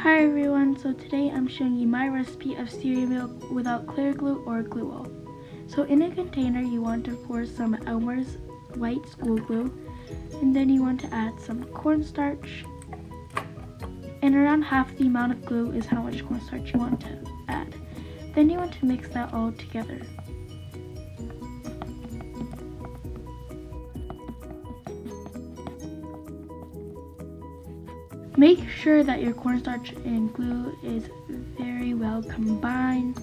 Hi everyone, so today I'm showing you my recipe of cereal milk without clear glue or Gluo. So in a container you want to pour some Elmer's white school glue, and then you want to add some cornstarch, and around half the amount of glue is how much cornstarch you want to add. Then you want to mix that all together. Make sure that your cornstarch and glue is very well combined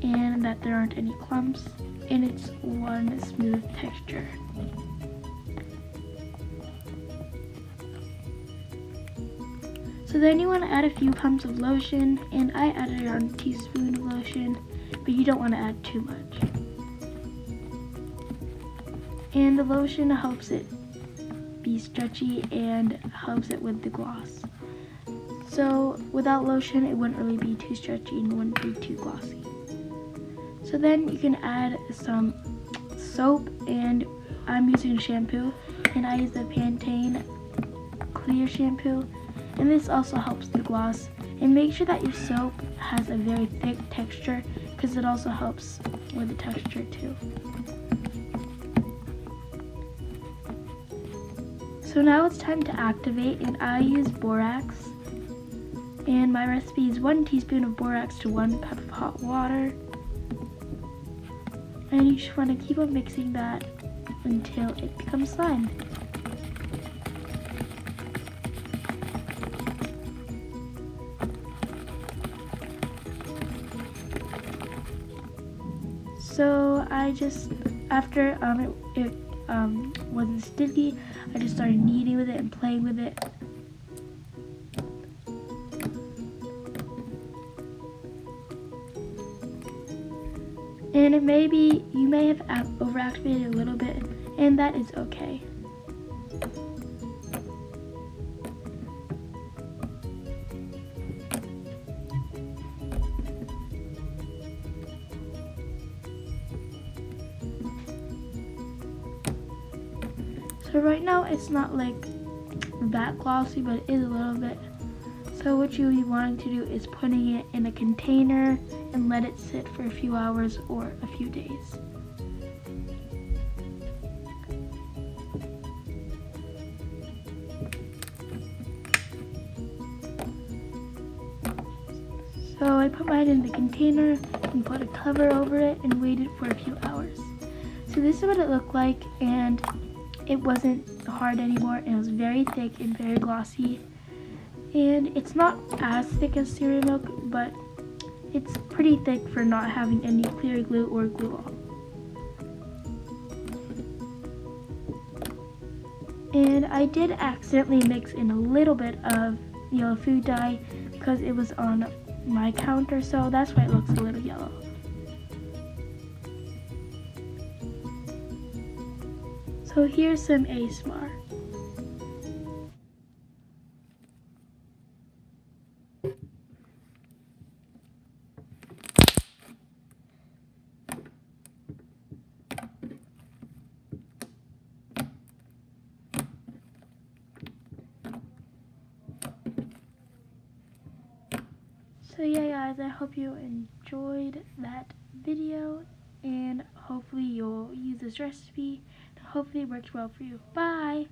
and that there aren't any clumps and it's one smooth texture. So then you want to add a few pumps of lotion, and I added around a teaspoon of lotion, but you don't want to add too much. And the lotion helps it be stretchy and helps it with the gloss. So without lotion it wouldn't really be too stretchy and wouldn't be too glossy. So then you can add some soap, and I'm using shampoo, and I use the Pantene clear shampoo, and this also helps the gloss. And make sure that your soap has a very thick texture because it also helps with the texture too. So now it's time to activate, and I use borax, and my recipe is 1 teaspoon of borax to 1 cup of hot water, and you just want to keep on mixing that until it becomes slime. So I just, after it wasn't sticky, I just started kneading with it and playing with it. And it may be, you may have overactivated a little bit, and that is okay. So right now it's not like that glossy, but it is a little bit. So what you'll be wanting to do is putting it in a container and let it sit for a few hours or a few days. So I put mine in the container and put a cover over it and waited for a few hours. So this is what it looked like, and it wasn't hard anymore, and it was very thick and very glossy. And it's not as thick as cereal milk, but it's pretty thick for not having any clear glue or glue on. And I did accidentally mix in a little bit of yellow food dye because it was on my counter, so that's why it looks a little yellow. So here's some ASMR. So yeah guys, I hope you enjoyed that video, and hopefully you'll use this recipe, and hopefully it works well for you. Bye!